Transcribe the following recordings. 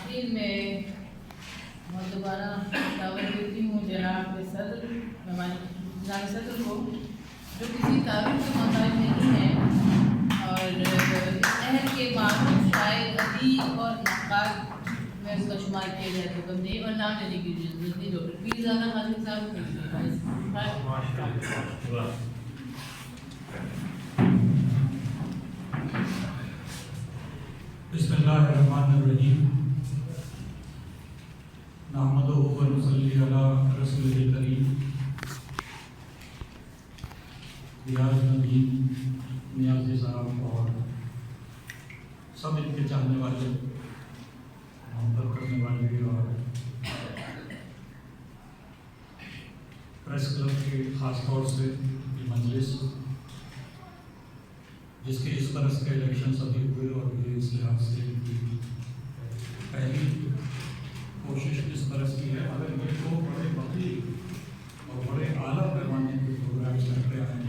آخر میں دوبارہ دعوت دیتی ہوں جناب صدر کو جو کسی تعارف کے محتاج نہیں ہیں اور اس عہد کے معروف شاعر ادیب اور نقاد میں اس کا شمار کیا جائے تو کم نہیں اور نام لینے کی ضرورت نہیں. ڈاکٹر پیر زادہ خالد صاحب بسم اللہ الرحمن الرحیم. نحمدہ و نصلی علی رسولہ الکریم. ریاض ندیم نیازی صاحب اور سب ان کے چاہنے والے، محبت کرنے والے اور پریس کلب کے خاص طور سے یہ مجلس جس کے اس برس کے الیکشن ابھی ہوئے اور یہ اس لحاظ سے پہلی کوشش اس برس کی ہے. اگر یہ تو بڑے وقتی اور بڑے اعلیٰ پیمانے کے پروگرام چل رہے ہیں.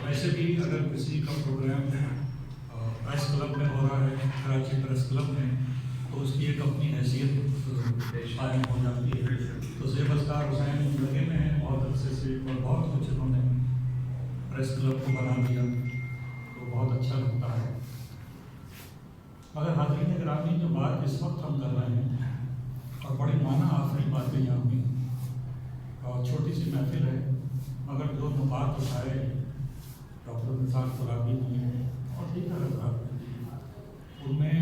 ویسے بھی اگر کسی کا پروگرام پریس کلب میں ہو رہا ہے، کراچی پریس کلب میں، تو اس کی ایک اپنی حیثیت قائم ہو جاتی ہے. تو زیب اذکار حسین لگے میں ہیں بہت عرصے سے اور بہت کچھ انہوں نے پریس کلب کو بنا دیا، تو بہت اچھا لگتا ہے. مگر حاضرین گرامی، جو بات اس وقت ہم کر رہے ہیں اور بڑی معنی آفرین باتیں یہاں ہوئی اور چھوٹی سی محفل ہے، مگر جو نکات اٹھائے ڈاکٹر نثار فارابی نے اور دیگر حضرات ان میں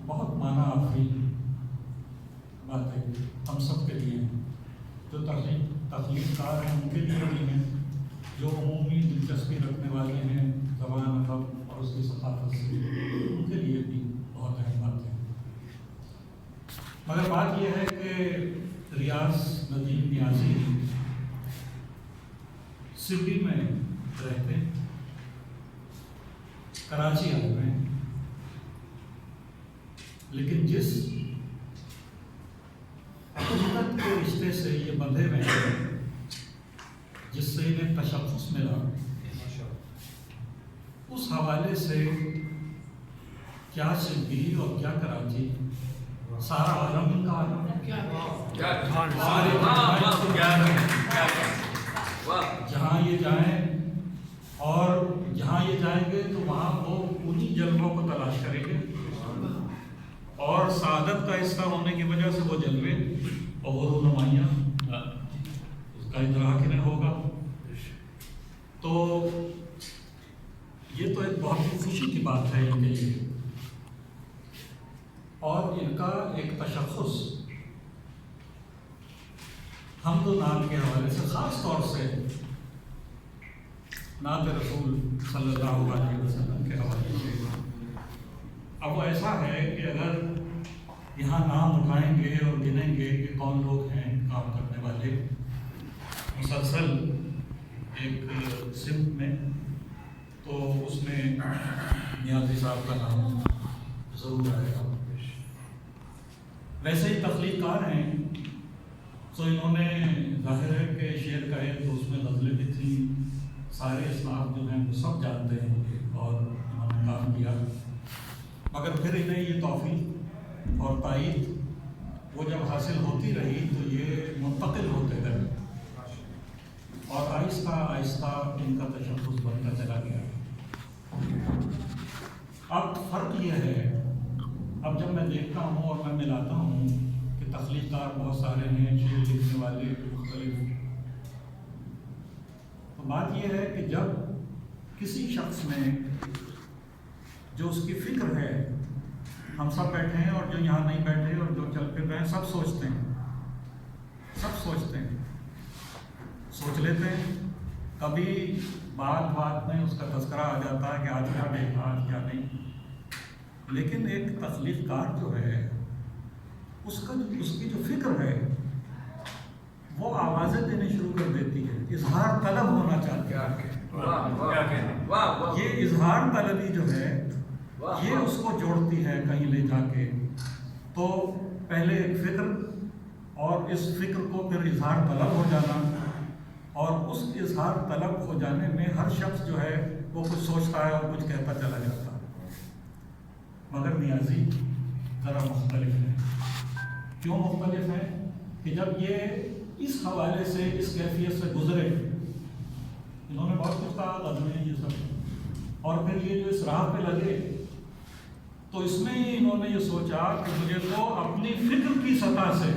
بہت معنی آفرین باتیں ہم سب کے لیے ہیں. جو تخلیق کار ہیں ان کے لیے بھی ہیں، جو عمومی دلچسپی رکھنے والے ہیں زبان ادب اور اس کی ثقافت سے، ان کے لیے بھی بہت اہم باتیں ہیں. مگر بات یہ ہے کہ ریاض ندیم نیازی سڈنی میں رہتے، کراچی آئے ہوئے ہیں، لیکن جس حقیقت کے رشتے سے یہ بندھے ہوئے ہیں، جس سے انہیں تشخص ملا، اس حوالے سے کیا سڈنی اور کیا کراچی، سارا عالم ان کا عالم ہے. جہاں یہ جائیں اور جہاں یہ جائیں گے تو وہاں وہ انہی جلووں کو تلاش کریں گے اور سعادت کا حصہ ہونے کی وجہ سے وہ جلوے اور وہ رونمائیاں اس کا ادراک انہیں ہوگا. تو یہ تو ایک بہت ہی خوشی کی بات ہے ان کے لیے. اور ان کا ایک تشخص حمد و نعت کے حوالے سے، خاص طور سے نعت رسول صلی اللہ علیہ وسلم کے حوالے سے، اب وہ ایسا ہے کہ اگر یہاں نام اٹھائیں گے اور گنیں گے کہ کون لوگ ہیں کام کرنے والے مسلسل ایک سمت میں، تو اس میں نیازی صاحب کا نام ضرور آئے گا. ویسے ہی تخلیق کار ہیں، تو انہوں نے ظاہر ہے کہ شعر کہے تو اس میں غزلیں بھی تھیں. سارے اسلاف جو ہیں وہ سب جانتے ہیں اور انہوں نے کام کیا. مگر پھر انہیں یہ توفیق اور تائید وہ جب حاصل ہوتی رہی تو یہ منتقل ہوتے گئے اور آہستہ آہستہ ان کا تشخص بنتا چلا گیا. اب فرق یہ ہے، اب جب میں دیکھتا ہوں اور میں ملاتا ہوں کہ تخلیق کار بہت سارے ہیں، شعر لکھنے والے مختلف، تو بات یہ ہے کہ جب کسی شخص میں جو اس کی فکر ہے، ہم سب بیٹھے ہیں اور جو یہاں نہیں بیٹھے اور جو چل پھر رہے ہیں، سب سوچتے ہیں، سوچ لیتے ہیں. کبھی بات میں اس کا تذکرہ آ جاتا ہے کہ آج کیا دیکھا، آج کیا نہیں. لیکن ایک تخلیق کار جو ہے، اس کی جو فکر ہے وہ آوازیں دینے شروع کر دیتی ہے. اظہار طلب ہونا چاہتے ہیں. یہ اظہار طلبی جو ہے یہ اس کو جوڑتی ہے کہیں لے جا کے. تو پہلے ایک فکر اور اس فکر کو پھر اظہار طلب ہو جانا، اور اس اظہار طلب ہو جانے میں ہر شخص جو ہے وہ کچھ سوچتا ہے اور کچھ کہتا چلا جاتا ہے. مگر نیازی ذرا مختلف ہے. کیوں مختلف ہیں کہ جب یہ اس حوالے سے اس کیفیت سے گزرے، انہوں نے بہت کچھ کہا غزل میں یہ سب، اور پھر یہ جو اس راہ پہ لگے تو اس میں ہی انہوں نے یہ سوچا کہ مجھے تو اپنی فکر کی سطح سے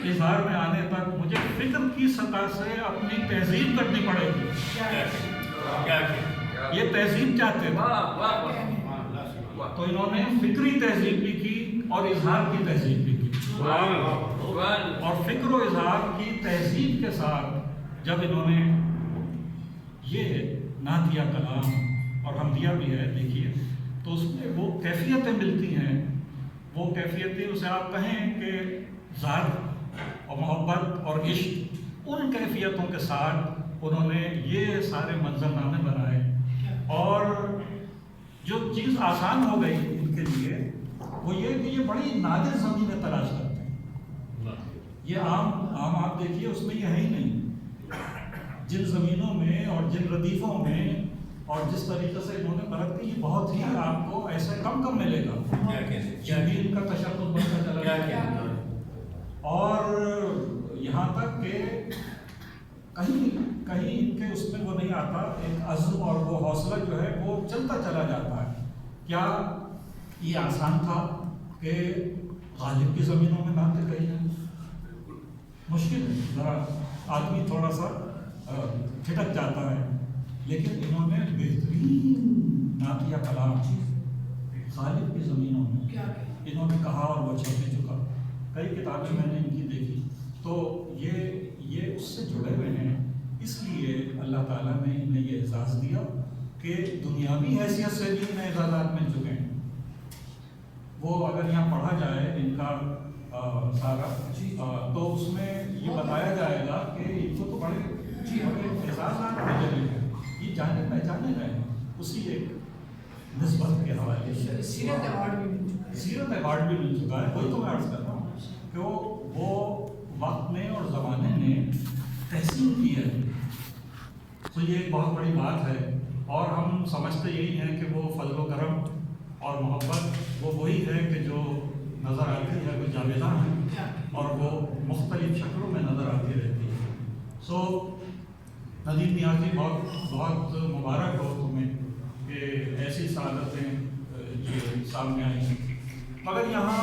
اظہار میں آنے تک مجھے فکر کی سطح سے اپنی تہذیب کرنی پڑے گی۔ یہ تہذیب چاہتے تھے تو انہوں نے فکری تہذیب بھی کی اور اظہار کی تہذیب بھی کی، اور فکر و اظہار کی تہذیب کے ساتھ جب انہوں نے یہ نعتیہ کلام اور حمدیہ بھی ہے دیکھیے، تو اس میں وہ کیفیتیں ملتی ہیں، وہ کیفیتیں اسے آپ کہیں کہ ذات اور محبت اور عشق، ان کیفیتوں کے ساتھ انہوں نے یہ سارے منظرنامے بنائے، اور جو چیز آسان ہو گئی ان کے لیے وہ یہ کہ یہ بڑی نادر زمینیں تلاش کرتے ہیں۔ یہ عام آپ دیکھیے اس میں یہ ہے ہی نہیں، جن زمینوں میں اور جن ردیفوں میں اور جس طریقے سے انہوں نے برت کی، یہ بہت ہی آپ کو ایسے کم ملے گا، یہ بھی ان کا تشدد بڑھتا چلا گیا، اور یہاں تک کہ کہیں ان کے اس میں وہ نہیں آتا، ایک عزم اور وہ حوصلہ جو ہے وہ چلتا چلا جاتا ہے۔ کیا یہ آسان تھا کہ غالب کی زمینوں میں نعتیں کہی جائیں؟ مشکل ہے، ذرا آدمی تھوڑا سا کھٹک جاتا ہے، لیکن انہوں نے بہترین نعتیہ کلام غالب کی زمینوں میں انہوں نے کہا، اور وہ چھپ بھی چکا، کئی کتابیں میں نے ان کی دیکھی، تو یہ اس سے جڑے ہوئے ہیں، اس لیے اللہ تعالیٰ نے انہیں یہ اعزاز دیا کہ دنیاوی حیثیت سے بھی انہیں اعزازات مل چکے ہیں۔ وہ اگر یہاں پڑھا جائے ان کا سارا تو اس میں یہ بتایا جائے گا کہ ان کو تو بڑے اعزازات ملے ہیں، یہ جانے پہچانے گئے ہیں اسی ایک نسبت کے حوالے سے۔ سیرت ایوارڈ بھی مل چکا ہے، وہی تو میں عرض کر رہا ہوں کہ وہ وقت نے اور زمانے نے تحسین کی ہے، تو یہ ایک بہت بڑی بات ہے، اور ہم سمجھتے یہی ہیں کہ وہ فضل و کرم اور محبت وہ وہی ہے کہ جو نظر آتی ہے، وہ جاویداں ہے اور وہ مختلف شکلوں میں نظر آتی رہتی ہے۔ سو ندیم نیازی بہت مبارک ہو تمہیں کہ ایسی سعادتیں یہ سامنے آئی ہیں، مگر یہاں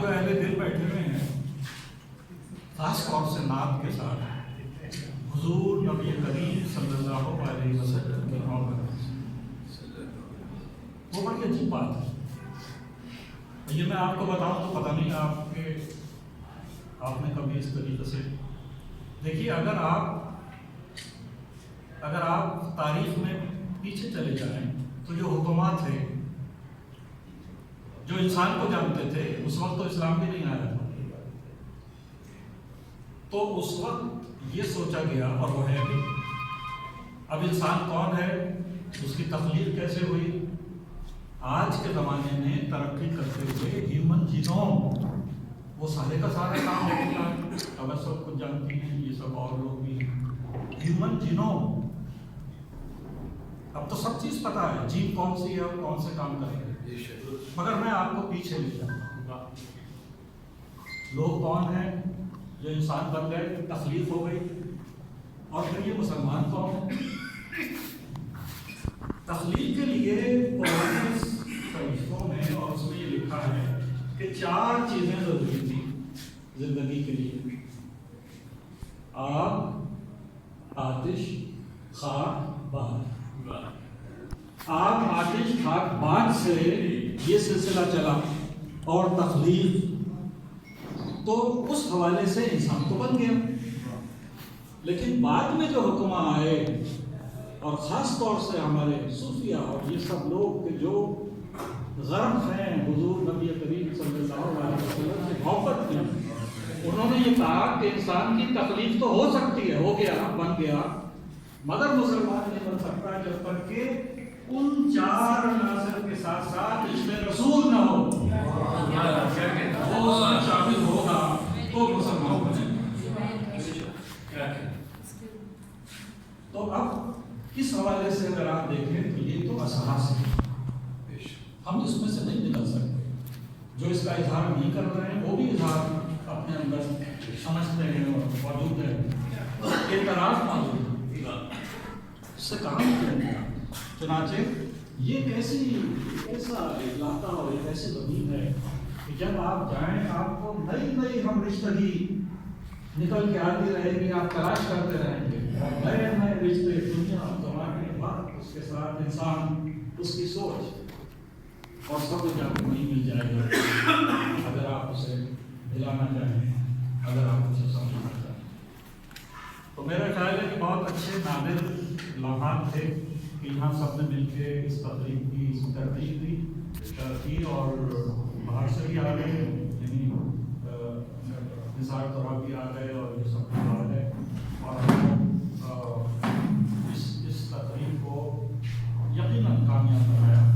جو اہل دل بیٹھے ہوئے ہیں، خاص طور سے نعت کے ساتھ حضور نبی کریم صلی اللہ علیہ وسلم کی محبت، وہ بڑی عجیب بات ہے۔ یہ میں آپ کو بتاؤں تو پتہ نہیں آپ نے کبھی اس طریقے سے دیکھیے، اگر آپ تاریخ میں پیچھے چلے جائیں تو جو حکومات تھے جو انسان کو جانتے تھے، اس وقت تو اسلام بھی نہیں آیا تھا، تو اس وقت یہ سوچا گیا، اور وہ ہے بھی، اب انسان کون ہے، اس کی تخلیق کیسے ہوئی۔ آج کے زمانے میں ترقی کرتے ہوئے ہیومن جینوم، وہ سارے کا سارا کام ہو گیا، اگر سب کچھ جانتی ہیں یہ سب اور لوگ بھی، ہیومن جینوم، اب تو سب چیز پتا ہے، جین کون سی ہے اور کون سے کام کرے گا، مگر میں آپ کو پیچھے لے جاتا ہوں، لوگ کون ہیں جو انسان بن گئے، تخلیق ہو گئی، اور پھر یہ مسلمان کون ہے۔ تخلیق کے لیے پرانے صحیفوں میں اور اس میں یہ لکھا ہے کہ 4 چیزیں ضروری تھی زندگی کے لیے: آگ، آتش، خاک، باد۔ آگ، آتش، خاک، باد سے یہ سلسلہ چلا اور تخلیق، تو اس حوالے سے انسان تو بن گیا، لیکن بعد میں جو حکماں آئے، اور خاص طور سے ہمارے صوفیہ اور یہ سب لوگ کہ جو غرق ہیں حضور نبی کریم صلی اللہ علیہ وسلم سے محبت میں، انہوں نے یہ کہا کہ انسان کی تخلیق تو ہو سکتی ہے، ہو گیا، بن گیا، مگر مسلمان نہیں بن سکتا جب تک کہ ان 4 عناصر کے ساتھ ساتھ عشق رسول نہ ہو، وہ شامل ہوگا تو مسلمان بنے۔ تو اب کس حوالے سے اگر آپ دیکھیں تو یہ تو اساس ہے، ہم اس میں سے نہیں نکل سکتے، جو اس اس کا اظہار نہیں کر رہے ہیں وہ بھی اظہار اپنے اندر سمجھتے ہیں اور موجود ہے، اعتراض موجود ہے، اس سے کام کریں۔ چنانچہ یہ ایسا علاقہ اور ایک ایسی زمین ہے کہ جب آپ جائیں آپ کو نئی ہم رشتگی نکل کے آتی رہے گی، آپ تلاش کرتے رہیں گے، اور نئے رشتے دنیا زمانے کے بعد اس کے ساتھ انسان اس کی سوچ اور سب کچھ آپ کو نہیں مل جائے گا اگر آپ اسے ملانا چاہیں، اگر آپ اسے سمجھنا چاہیں۔ تو میرا خیال ہے کہ بہت اچھے نادر لمحات تھے کہ یہاں سب نے مل کے اس تقریب کی ترتیب دی اور باہر سے بھی آ گئے، یعنی نثار طرح بھی آ گئے اور یہ سب لوگ آ گئے اور اس تقریب کو یقیناً کامیاب بنایا۔